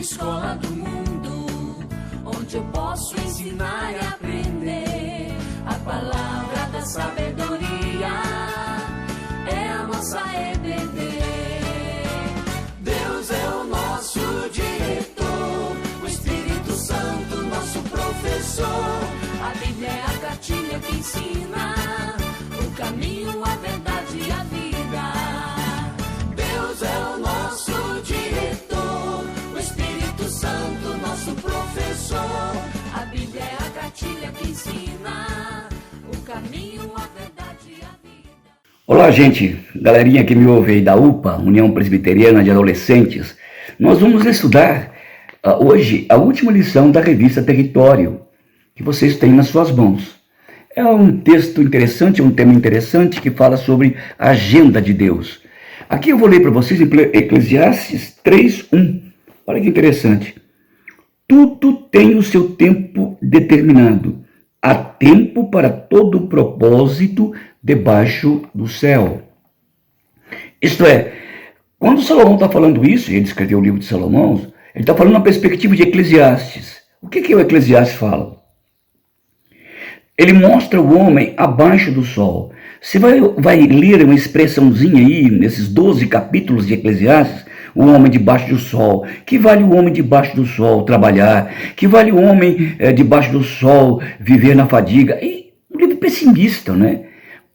escola do mundo, onde eu posso ensinar e aprender. A palavra da sabedoria é a nossa EBD. Deus é o nosso diretor, o Espírito Santo nosso professor. A Bíblia é a cartilha que ensina o caminho, a verdade e a vida. Deus é o nosso diretor, o Espírito Santo nosso professor. A Bíblia é a cartilha que ensina o caminho, a verdade e a vida. Olá, gente, galerinha que me ouve aí da UPA, União Presbiteriana de Adolescentes. Nós vamos estudar hoje a última lição da revista Território, que vocês têm nas suas mãos. É um texto interessante, um tema interessante que fala sobre a agenda de Deus. Aqui eu vou ler para vocês Eclesiastes 3:1. Olha que interessante. Tudo tem o seu tempo determinado. Há tempo para todo propósito debaixo do céu. Isto é, quando Salomão está falando isso, e ele escreveu o livro de Salomão, ele está falando na perspectiva de Eclesiastes. O que o Eclesiastes fala? Ele mostra o homem abaixo do sol. Você vai ler uma expressãozinha aí, nesses 12 capítulos de Eclesiastes, o homem debaixo do sol. Que vale o homem debaixo do sol trabalhar? Que vale o homem debaixo do sol viver na fadiga? E um livro pessimista, né?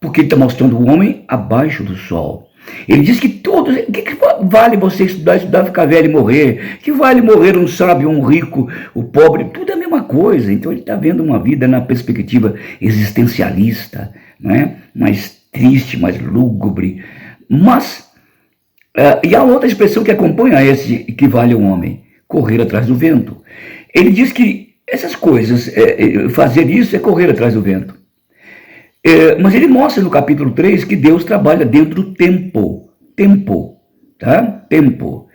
Porque ele está mostrando o homem abaixo do sol. Ele diz que todos... O que vale você estudar, ficar velho e morrer? Que vale morrer um sábio, um rico, o pobre? Tudo é a mesma coisa. Então ele está vendo uma vida na perspectiva existencialista, né? Mais triste, mais lúgubre. Mas, e há outra expressão que acompanha esse que vale o homem: correr atrás do vento. Ele diz que essas coisas, fazer isso é correr atrás do vento. Mas ele mostra no capítulo 3 que Deus trabalha dentro do tempo. Tempo, tá? Tempo.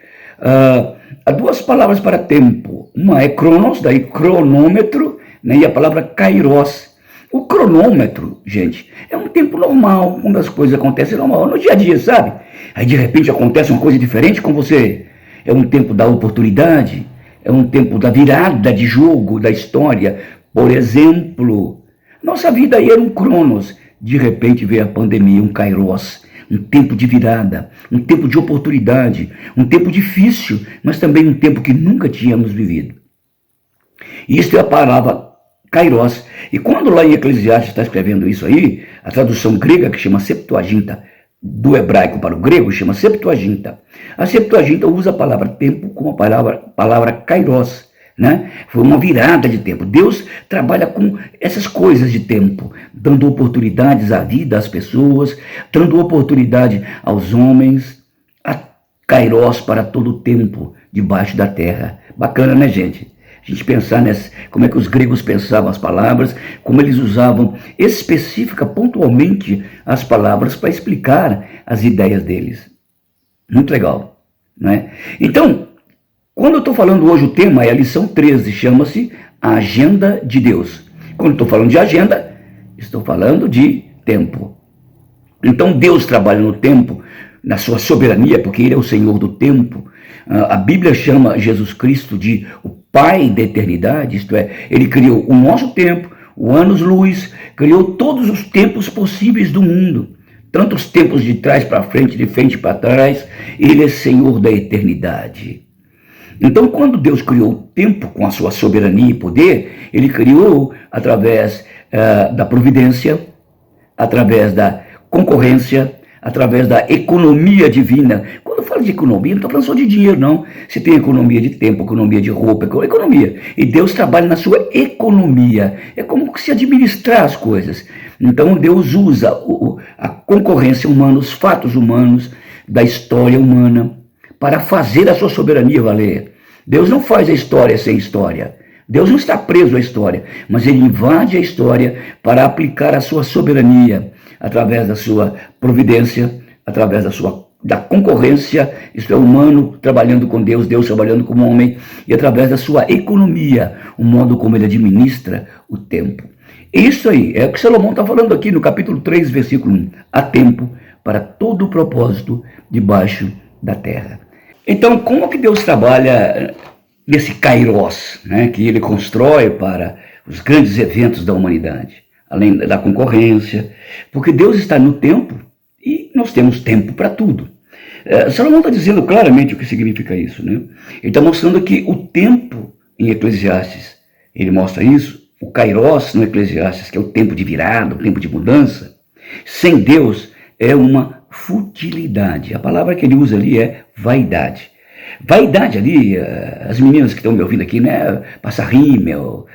Há duas palavras para tempo. Uma é cronos, daí cronômetro, né? E a palavra kairos. O cronômetro, gente, é um tempo normal, quando as coisas acontecem normal, no dia a dia, sabe? Aí de repente acontece uma coisa diferente com você. É um tempo da oportunidade, é um tempo da virada de jogo da história. Por exemplo... Nossa vida aí era um cronos, de repente veio a pandemia, um kairos, um tempo de virada, um tempo de oportunidade, um tempo difícil, mas também um tempo que nunca tínhamos vivido. Isso é a palavra kairos. E quando lá em Eclesiastes está escrevendo isso aí, a tradução grega que chama Septuaginta, do hebraico para o grego chama Septuaginta. A Septuaginta usa a palavra tempo como a palavra kairos. Né? Foi uma virada de tempo. Deus trabalha com essas coisas de tempo, dando oportunidades à vida, às pessoas, dando oportunidade aos homens, a kairos para todo o tempo debaixo da terra. Bacana, né, gente? A gente pensar como é que os gregos pensavam as palavras, como eles usavam específica, pontualmente, as palavras para explicar as ideias deles. Muito legal, né? Então, quando eu estou falando hoje, o tema é a lição 13, chama-se a Agenda de Deus. Quando estou falando de agenda, estou falando de tempo. Então Deus trabalha no tempo, na sua soberania, porque Ele é o Senhor do tempo. A Bíblia chama Jesus Cristo de o Pai da eternidade, isto é, Ele criou o nosso tempo, o anos-luz, criou todos os tempos possíveis do mundo. Tanto os tempos de trás para frente, de frente para trás, Ele é Senhor da eternidade. Então, quando Deus criou o tempo com a sua soberania e poder, Ele criou através da providência, através da concorrência, através da economia divina. Quando eu falo de economia, não estou falando só de dinheiro, não. Você tem economia de tempo, economia de roupa, economia. E Deus trabalha na sua economia. É como se administrar as coisas. Então, Deus usa a concorrência humana, os fatos humanos, da história humana, para fazer a sua soberania valer. Deus não faz a história sem história. Deus não está preso à história, mas Ele invade a história para aplicar a sua soberania através da sua providência, através da concorrência, isto é, humano trabalhando com Deus, Deus trabalhando com o homem, e através da sua economia, o modo como Ele administra o tempo. Isso aí é o que Salomão está falando aqui no capítulo 3, versículo 1. Há tempo para todo o propósito debaixo da terra. Então, como que Deus trabalha desse kairos, né, que ele constrói para os grandes eventos da humanidade, além da concorrência, porque Deus está no tempo e nós temos tempo para tudo. Salomão está dizendo claramente o que significa isso, né? Ele está mostrando que o tempo em Eclesiastes, ele mostra isso, o kairos no Eclesiastes, que é o tempo de virada, o tempo de mudança, sem Deus é uma futilidade. A palavra que ele usa ali é vaidade. Vaidade ali, as meninas que estão me ouvindo aqui, né? Passar rímel,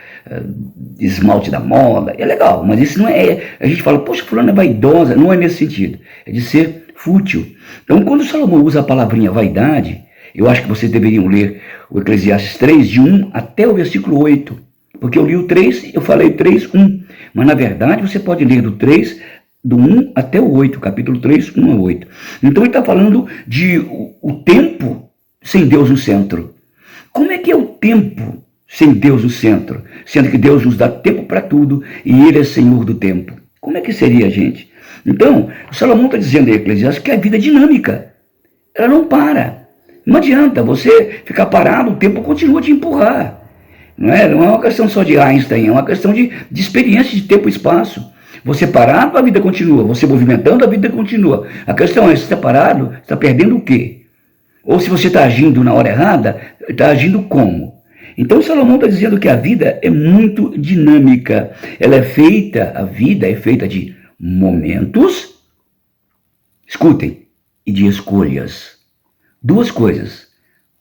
esmalte da moda, é legal, mas isso não é. A gente fala, poxa, fulano é vaidosa, não é nesse sentido, é de ser fútil. Então, quando Salomão usa a palavrinha vaidade, eu acho que vocês deveriam ler o Eclesiastes 3, de 1 até o versículo 8, porque eu li o 3, eu falei 3, 1, mas na verdade você pode ler do 3, do 1 até o 8, capítulo 3, 1 a 8. Então ele está falando de o tempo sem Deus no centro. Como é que é o tempo sem Deus no centro? Sendo que Deus nos dá tempo para tudo e Ele é Senhor do tempo. Como é que seria, gente? Então, o Salomão está dizendo em Eclesiastes que a vida é dinâmica. Ela não para. Não adianta você ficar parado, o tempo continua a te empurrar. Não é uma questão só de Einstein, é uma questão de experiência de tempo e espaço. Você parado, a vida continua. Você movimentando, a vida continua. A questão é, se está parado, você está perdendo o quê? Ou se você está agindo na hora errada, está agindo como? Então Salomão está dizendo que a vida é muito dinâmica. Ela é feita, a vida é feita de momentos, escutem, e de escolhas. Duas coisas,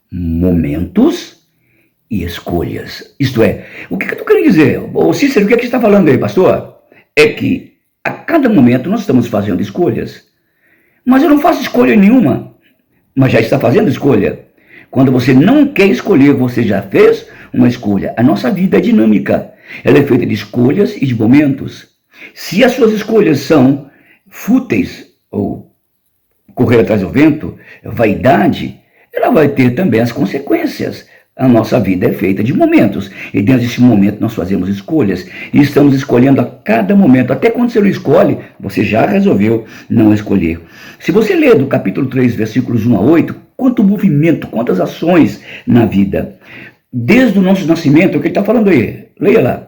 momentos e escolhas. Isto é, o que eu estou querendo dizer? Ô Cícero, o que é que você está falando aí, pastor? É que a cada momento nós estamos fazendo escolhas. Mas eu não faço escolha nenhuma, mas já está fazendo escolha. Quando você não quer escolher, você já fez uma escolha. A nossa vida é dinâmica. Ela é feita de escolhas e de momentos. Se as suas escolhas são fúteis, ou correr atrás do vento, vaidade, ela vai ter também as consequências. A nossa vida é feita de momentos. E dentro desse momento nós fazemos escolhas. E estamos escolhendo a cada momento. Até quando você não escolhe, você já resolveu não escolher. Se você ler do capítulo 3, versículos 1 a 8, quanto movimento, quantas ações na vida. Desde o nosso nascimento, o que ele está falando aí? Leia lá.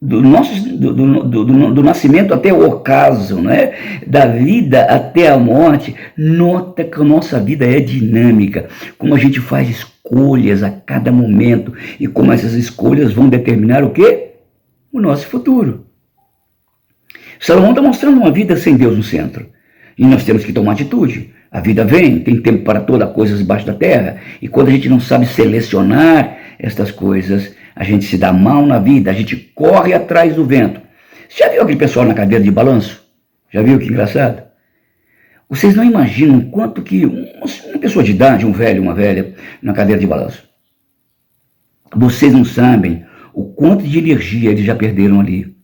Do nascimento até o ocaso, né? Da vida até a morte, nota que a nossa vida é dinâmica, como a gente faz escolhas a cada momento e como essas escolhas vão determinar o quê? O nosso futuro. Salomão está mostrando uma vida sem Deus no centro e nós temos que tomar atitude. A vida vem, tem tempo para toda coisa debaixo da terra, e quando a gente não sabe selecionar estas coisas, a gente se dá mal na vida, a gente corre atrás do vento. Você já viu aquele pessoal na cadeira de balanço? Já viu que engraçado? Vocês não imaginam quanto que uma pessoa de idade, um velho, uma velha, na cadeira de balanço. Vocês não sabem o quanto de energia eles já perderam ali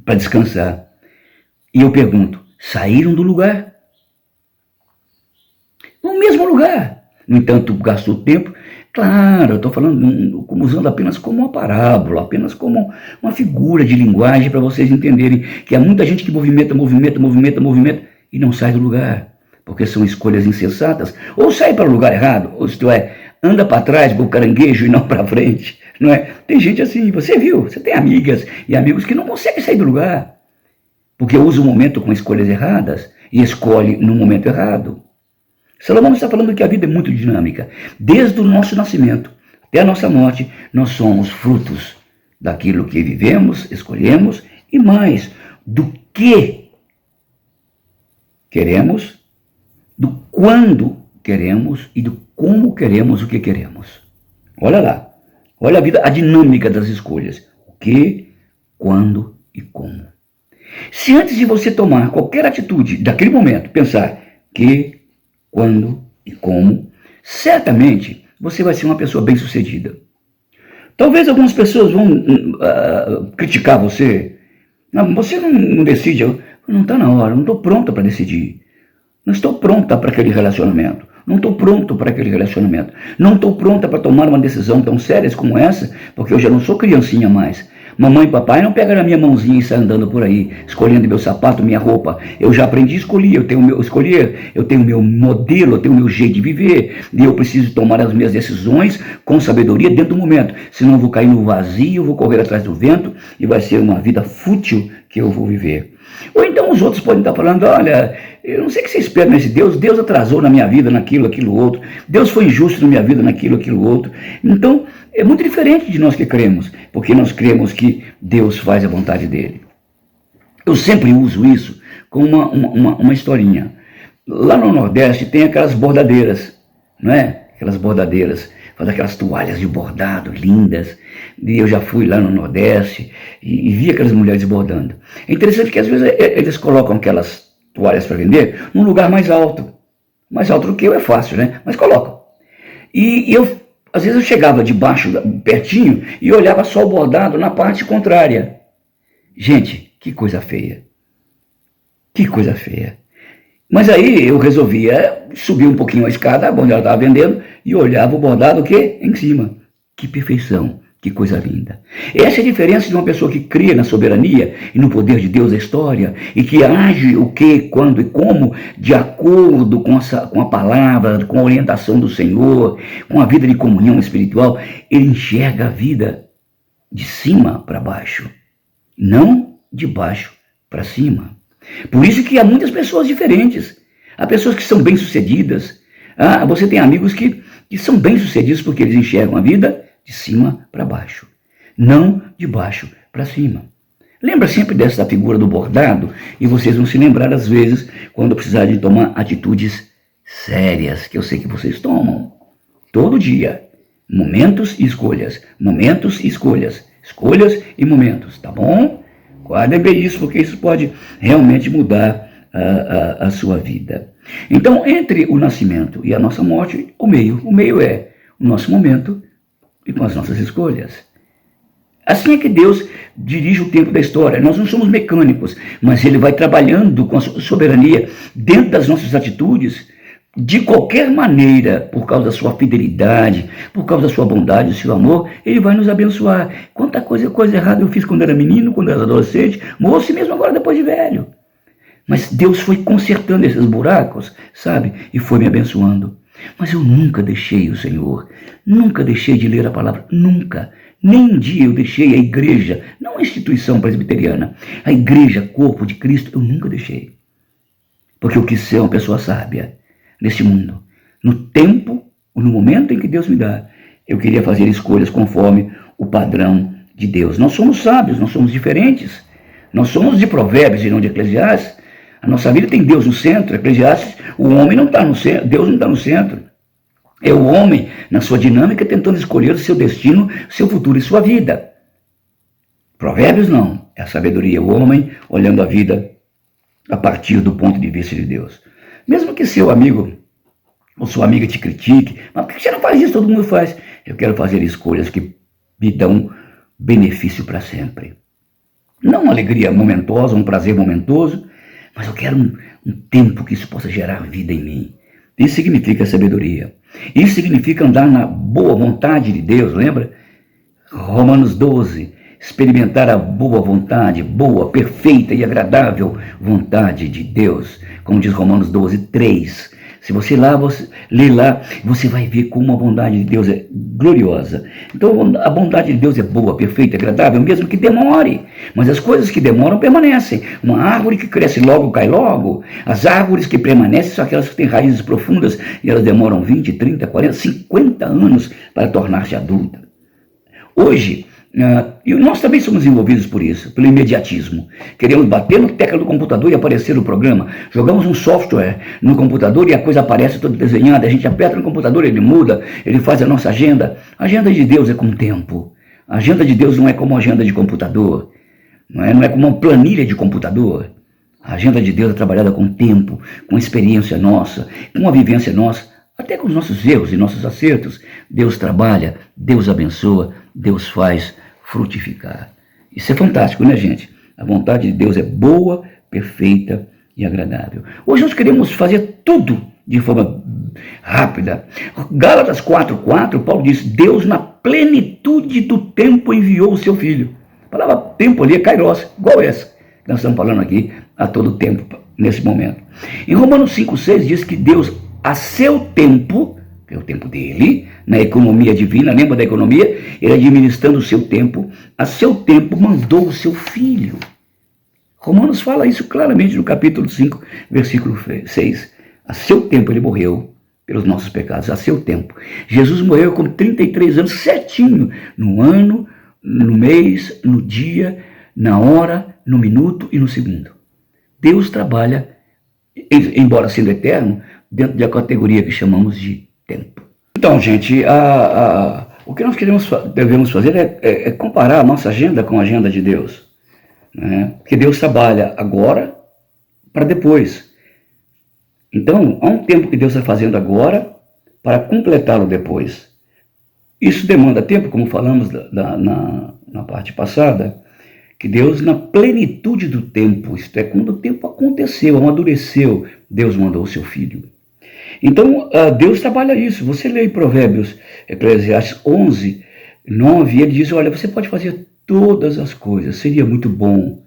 para descansar. E eu pergunto, saíram do lugar? No mesmo lugar. No entanto, gastou tempo. Claro, eu estou falando, usando apenas como uma parábola, apenas como uma figura de linguagem para vocês entenderem que há muita gente que movimenta e não sai do lugar, porque são escolhas insensatas, ou sai para o lugar errado, ou isto é, anda para trás com o caranguejo e não para frente, não é? Tem gente assim, você viu, você tem amigas e amigos que não conseguem sair do lugar, porque usa o momento com escolhas erradas e escolhe no momento errado. Salomão está falando que a vida é muito dinâmica. Desde o nosso nascimento até a nossa morte, nós somos frutos daquilo que vivemos, escolhemos, e mais, do que queremos, do quando queremos e do como queremos o que queremos. Olha lá, olha a vida, a dinâmica das escolhas. O que, quando e como. Se antes de você tomar qualquer atitude daquele momento, pensar que, quando e como, certamente você vai ser uma pessoa bem-sucedida. Talvez algumas pessoas vão criticar você. Não, você não decide, não está na hora, não estou pronta para decidir. Não estou pronta para aquele relacionamento. Não estou pronto para aquele relacionamento. Não estou pronta para tomar uma decisão tão séria como essa, porque eu já não sou criancinha mais. Mamãe e papai não pegam na minha mãozinha e saem andando por aí, escolhendo meu sapato, minha roupa. Eu já aprendi a escolher, eu tenho meu modelo, eu tenho meu jeito de viver. E eu preciso tomar as minhas decisões com sabedoria dentro do momento. Senão eu vou cair no vazio, vou correr atrás do vento e vai ser uma vida fútil que eu vou viver. Ou então os outros podem estar falando, olha, eu não sei o que você espera nesse Deus, Deus atrasou na minha vida naquilo, aquilo, outro, Deus foi injusto na minha vida naquilo, aquilo, outro. Então, é muito diferente de nós que cremos, porque nós cremos que Deus faz a vontade dele. Eu sempre uso isso como uma historinha. Lá no Nordeste tem aquelas bordadeiras, não é? Aquelas bordadeiras, faz aquelas toalhas de bordado lindas. E eu já fui lá no Nordeste e vi aquelas mulheres bordando. É interessante que às vezes eles colocam aquelas toalhas para vender num lugar mais alto. Mais alto do que eu é fácil, né? Mas colocam. E às vezes eu chegava debaixo, pertinho, e olhava só o bordado na parte contrária. Gente, que coisa feia. Que coisa feia. Mas aí eu resolvia subir um pouquinho a escada, onde ela estava vendendo, e olhava o bordado o quê? Em cima. Que perfeição, que coisa linda. Essa é a diferença de uma pessoa que crê na soberania e no poder de Deus da história, e que age o que, quando e como, de acordo com a palavra, com a orientação do Senhor, com a vida de comunhão espiritual. Ele enxerga a vida de cima para baixo, não de baixo para cima. Por isso que há muitas pessoas diferentes. Há pessoas que são bem-sucedidas. Você tem amigos que são bem-sucedidos porque eles enxergam a vida de cima para baixo, não de baixo para cima. Lembra sempre dessa figura do bordado, e vocês vão se lembrar às vezes quando precisarem de tomar atitudes sérias, que eu sei que vocês tomam todo dia. Momentos e escolhas, momentos e escolhas, escolhas e momentos, tá bom? Guardem bem isso, porque isso pode realmente mudar a sua vida. Então, entre o nascimento e a nossa morte, o meio é o nosso momento e com as nossas escolhas. Assim é que Deus dirige o tempo da história. Nós não somos mecânicos, mas Ele vai trabalhando com a sua soberania dentro das nossas atitudes, de qualquer maneira, por causa da sua fidelidade, por causa da sua bondade, do seu amor. Ele vai nos abençoar. Quanta coisa errada eu fiz quando era menino, quando era adolescente, moço, e mesmo agora depois de velho. Mas Deus foi consertando esses buracos, sabe? E foi me abençoando. Mas eu nunca deixei o Senhor, nunca deixei de ler a palavra, nunca. Nem um dia eu deixei a igreja, não a instituição presbiteriana, a igreja, corpo de Cristo, eu nunca deixei. Porque eu quis ser uma pessoa sábia neste mundo. No tempo, no momento em que Deus me dá, eu queria fazer escolhas conforme o padrão de Deus. Nós somos sábios, nós somos diferentes. Nós somos de Provérbios e não de Eclesiastes. A nossa vida tem Deus no centro. Eclesiastes, o homem não está no centro, Deus não está no centro. É o homem, na sua dinâmica, tentando escolher o seu destino, seu futuro e sua vida. Provérbios não, é a sabedoria, o homem olhando a vida a partir do ponto de vista de Deus. Mesmo que seu amigo ou sua amiga te critique, mas por que você não faz isso? Todo mundo faz. Eu quero fazer escolhas que me dão benefício para sempre. Não uma alegria momentosa, um prazer momentoso, mas eu quero um tempo que isso possa gerar vida em mim. Isso significa sabedoria. Isso significa andar na boa vontade de Deus, lembra? Romanos 12, experimentar a boa vontade, boa, perfeita e agradável vontade de Deus. Como diz Romanos 12, 3. Se você ler lá, você vai ver como a bondade de Deus é gloriosa. Então a bondade de Deus é boa, perfeita, agradável, mesmo que demore. Mas as coisas que demoram permanecem. Uma árvore que cresce logo, cai logo. As árvores que permanecem são aquelas que têm raízes profundas e elas demoram 20, 30, 40, 50 anos para tornar-se adulta. Hoje, e nós também somos envolvidos por isso, pelo imediatismo. Queremos bater no tecla do computador e aparecer no programa. Jogamos um software no computador e a coisa aparece toda desenhada. A gente aperta no computador, ele muda, ele faz a nossa agenda. A agenda de Deus é com tempo. A agenda de Deus não é como a agenda de computador. Não é como uma planilha de computador. A agenda de Deus é trabalhada com tempo, com experiência nossa, com a vivência nossa. Até com os nossos erros e nossos acertos, Deus trabalha, Deus abençoa, Deus faz frutificar. Isso é fantástico, né, gente? A vontade de Deus é boa, perfeita e agradável. Hoje nós queremos fazer tudo de forma rápida. Gálatas 4:4, Paulo diz: Deus na plenitude do tempo enviou o seu Filho. A palavra tempo ali é kairos, igual essa que nós estamos falando aqui a todo tempo, nesse momento. Em Romanos 5,6 diz que Deus, a seu tempo, que é o tempo dele, na economia divina, lembra da economia? Ele administrando o seu tempo, a seu tempo mandou o seu filho. Romanos fala isso claramente no capítulo 5, versículo 6. A seu tempo ele morreu pelos nossos pecados, a seu tempo. Jesus morreu com 33 anos, certinho, no ano, no mês, no dia, na hora, no minuto e no segundo. Deus trabalha, embora sendo eterno, dentro da categoria que chamamos de tempo. Então, gente, o que nós devemos fazer é comparar a nossa agenda com a agenda de Deus. Né? Porque Deus trabalha agora para depois. Então, há um tempo que Deus está fazendo agora para completá-lo depois. Isso demanda tempo, como falamos na parte passada, que Deus, na plenitude do tempo, isto é, quando o tempo aconteceu, amadureceu, Deus mandou o seu Filho. Então, Deus trabalha isso. Você lê em Provérbios, Eclesiastes 11, 9, ele diz, olha, você pode fazer todas as coisas, seria muito bom,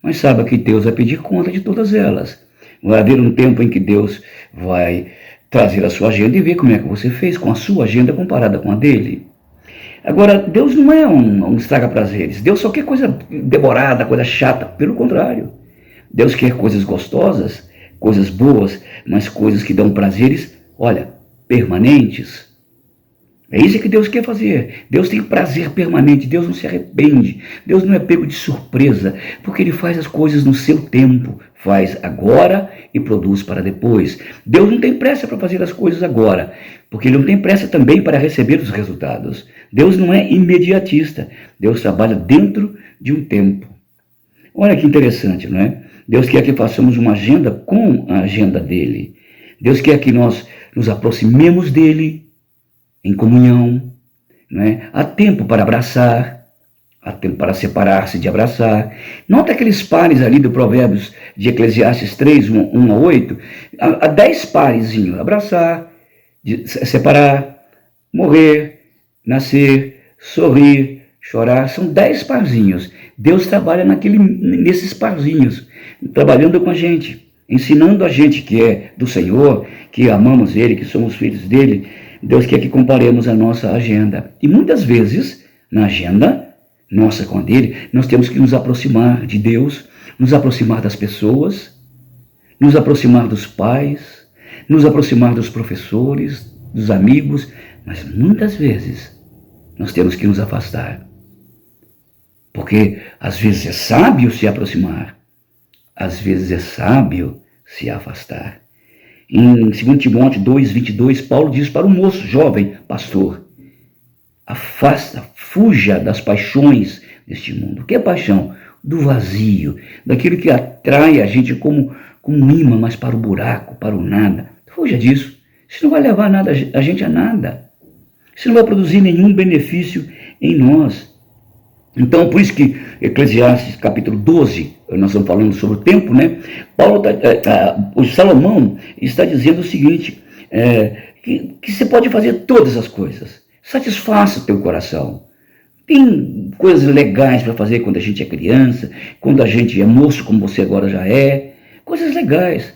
mas saiba que Deus vai pedir conta de todas elas. Vai haver um tempo em que Deus vai trazer a sua agenda e ver como é que você fez com a sua agenda comparada com a dele. Agora, Deus não é um estraga-prazeres. Deus só quer coisa demorada, coisa chata. Pelo contrário, Deus quer coisas gostosas, coisas boas, mas coisas que dão prazeres, olha, permanentes. É isso que Deus quer fazer. Deus tem prazer permanente. Deus não se arrepende. Deus não é pego de surpresa, porque Ele faz as coisas no seu tempo. Faz agora e produz para depois. Deus não tem pressa para fazer as coisas agora, porque Ele não tem pressa também para receber os resultados. Deus não é imediatista. Deus trabalha dentro de um tempo. Olha que interessante, não é? Deus quer que façamos uma agenda com a agenda dEle. Deus quer que nós nos aproximemos dEle em comunhão, não é? Há tempo para abraçar, há tempo para separar-se de abraçar. Nota aqueles pares ali do Provérbios de Eclesiastes 3, 1 a 8, há 10 parezinhos, abraçar, separar, morrer, nascer, sorrir, chorar, são 10 parzinhos. Deus trabalha nesses parzinhos, trabalhando com a gente, ensinando a gente que é do Senhor, que amamos Ele, que somos filhos dEle. Deus quer que comparemos a nossa agenda. E muitas vezes, na agenda nossa com a dele, nós temos que nos aproximar de Deus, nos aproximar das pessoas, nos aproximar dos pais, nos aproximar dos professores, dos amigos, mas muitas vezes nós temos que nos afastar. Porque às vezes é sábio se aproximar, às vezes é sábio se afastar. Em 2 Timóteo 2:22, Paulo diz para o moço jovem pastor, afasta, fuja das paixões deste mundo. O que é paixão? Do vazio, daquilo que atrai a gente como um imã, mas para o buraco, para o nada. Fuja disso. Isso não vai levar a gente a nada. Isso não vai produzir nenhum benefício em nós. Então, por isso que Eclesiastes capítulo 12, nós estamos falando sobre o tempo, né? O Salomão está dizendo o seguinte, que você pode fazer todas as coisas. Satisfaça o teu coração. Tem coisas legais para fazer quando a gente é criança, quando a gente é moço, como você agora já é. Coisas legais.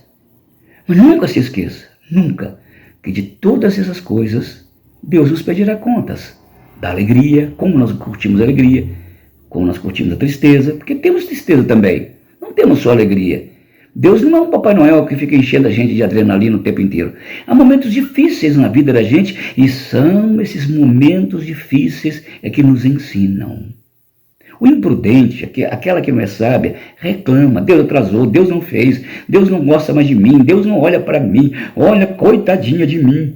Mas nunca se esqueça, nunca, que de todas essas coisas, Deus nos pedirá contas. Da alegria, como nós curtimos a alegria, como nós curtimos a tristeza, porque temos tristeza também, não temos só alegria. Deus não é um Papai Noel que fica enchendo a gente de adrenalina o tempo inteiro. Há momentos difíceis na vida da gente, e são esses momentos difíceis que nos ensinam. O imprudente, aquela que não é sábia, reclama, Deus atrasou, Deus não fez, Deus não gosta mais de mim, Deus não olha para mim, olha, coitadinha de mim.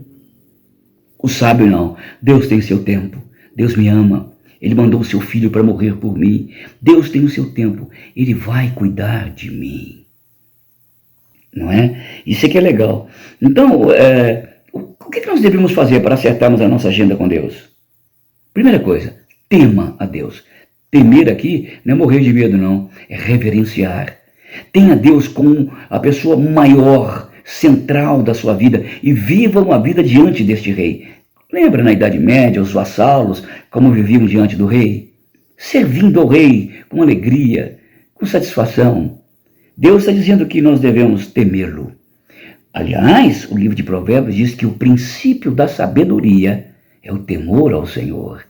O sábio não, Deus tem seu tempo, Deus me ama. Ele mandou o seu filho para morrer por mim. Deus tem o seu tempo. Ele vai cuidar de mim. Não é? Isso é que é legal. Então, o que nós devemos fazer para acertarmos a nossa agenda com Deus? Primeira coisa, tema a Deus. Temer aqui não é morrer de medo, não. É reverenciar. Tenha Deus como a pessoa maior, central da sua vida. E viva uma vida diante deste rei. Lembra na Idade Média, os vassalos, como viviam diante do rei? servindo ao Rei com alegria, com satisfação. Deus está dizendo que nós devemos temê-lo. Aliás, o livro de Provérbios diz que o princípio da sabedoria é o temor ao Senhor.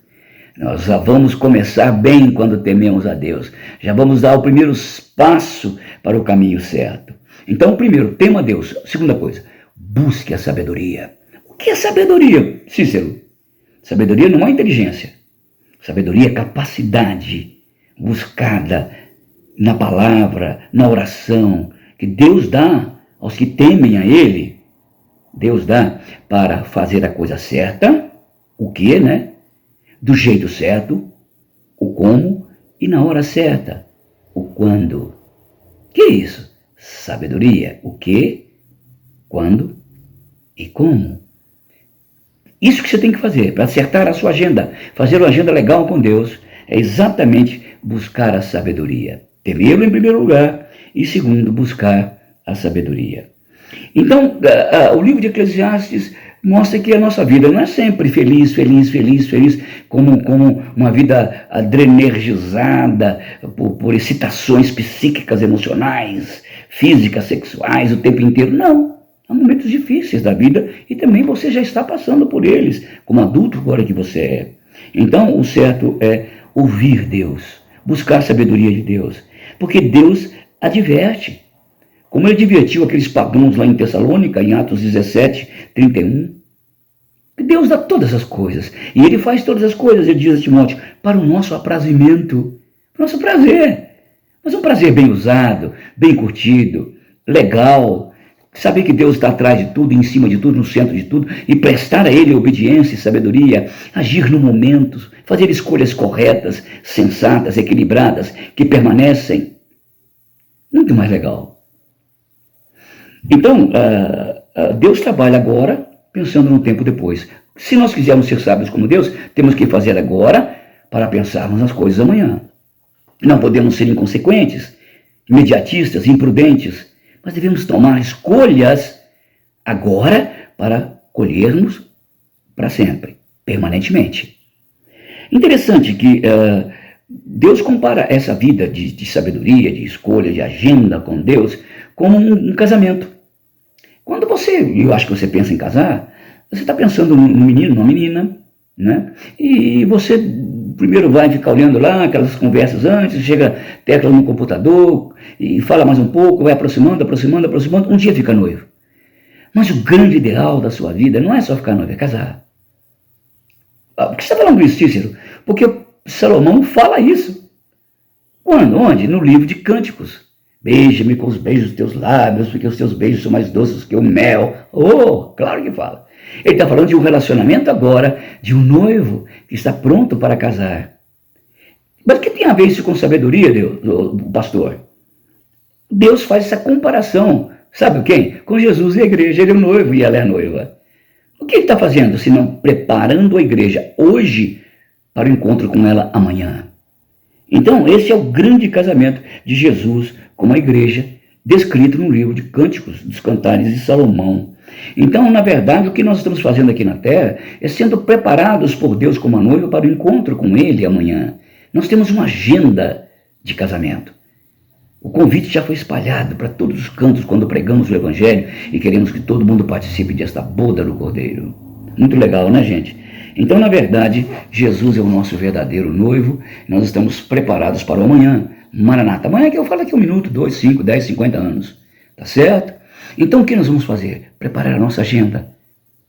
Nós já vamos começar bem quando tememos a Deus. Já vamos dar o primeiro passo para o caminho certo. Então, primeiro, tema a Deus. Segunda coisa, busque a sabedoria. O que é sabedoria, Cícero? Sabedoria não é inteligência. Sabedoria é capacidade buscada na palavra, na oração, que Deus dá aos que temem a Ele. Deus dá para fazer a coisa certa, o que, né? Do jeito certo, o como, e na hora certa, o quando. Que é isso? Sabedoria. O que, quando e como. Isso que você tem que fazer para acertar a sua agenda, fazer uma agenda legal com Deus, é exatamente buscar a sabedoria. Temê-lo em primeiro lugar e segundo, buscar a sabedoria. Então, o livro de Eclesiastes mostra que a nossa vida não é sempre feliz, como uma vida adrenergizada por excitações psíquicas, emocionais, físicas, sexuais, o tempo inteiro. Não. Há momentos difíceis da vida e também você já está passando por eles, como adulto agora que você é. Então, o certo é ouvir Deus, buscar a sabedoria de Deus, porque Deus adverte. Como ele advertiu aqueles pagãos lá em Tessalônica, em Atos 17, 31. Deus dá todas as coisas. E ele faz todas as coisas, ele diz a Timóteo, para o nosso aprazimento, para o nosso prazer. Mas um prazer bem usado, bem curtido, legal. Saber que Deus está atrás de tudo, em cima de tudo, no centro de tudo, e prestar a Ele obediência e sabedoria, agir no momento, fazer escolhas corretas, sensatas, equilibradas, que permanecem. Muito mais legal. Então, Deus trabalha agora, pensando no tempo depois. Se nós quisermos ser sábios como Deus, temos que fazer agora para pensarmos nas coisas amanhã. Não podemos ser inconsequentes, imediatistas, imprudentes, mas devemos tomar escolhas agora para colhermos para sempre, permanentemente. Interessante que Deus compara essa vida de sabedoria, de escolha, de agenda com Deus, como um casamento. Quando eu acho que você pensa em casar, você está pensando num menino, numa menina, né? E você primeiro vai ficar olhando lá, aquelas conversas antes, chega, tecla no computador e fala mais um pouco, vai aproximando, um dia fica noivo. Mas o grande ideal da sua vida não é só ficar noivo, é casar. Por que você está falando isso, Cícero? Porque Salomão fala isso. Quando? Onde? No livro de Cânticos. Beija-me com os beijos dos teus lábios, porque os teus beijos são mais doces que o mel. Oh, claro que fala. Ele está falando de um relacionamento agora, de um noivo que está pronto para casar. Mas o que tem a ver isso com sabedoria, pastor? Deus faz essa comparação. Sabe quem? Com Jesus e a igreja. Ele é o noivo e ela é a noiva. O que ele está fazendo, senão preparando a igreja hoje para o encontro com ela amanhã? Então, esse é o grande casamento de Jesus com a igreja, descrito no livro de Cânticos dos Cantares de Salomão. Então, na verdade, o que nós estamos fazendo aqui na Terra é sendo preparados por Deus como a noiva para o encontro com Ele amanhã. Nós temos uma agenda de casamento. O convite já foi espalhado para todos os cantos quando pregamos o Evangelho e queremos que todo mundo participe desta boda do Cordeiro. Muito legal, né, gente? Então, na verdade, Jesus é o nosso verdadeiro noivo. Nós estamos preparados para o amanhã. Maranata. Amanhã que eu falo aqui 1 minuto, 2, 5, 10, 50 anos. Tá certo? Então, o que nós vamos fazer? Preparar a nossa agenda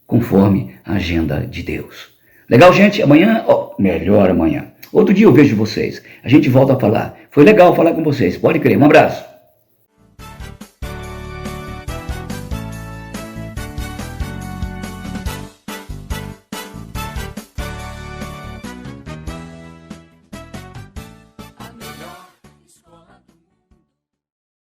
conforme a agenda de Deus. Legal, gente? Amanhã, melhor amanhã. Outro dia eu vejo vocês. A gente volta a falar. Foi legal falar com vocês. Pode crer. Um abraço.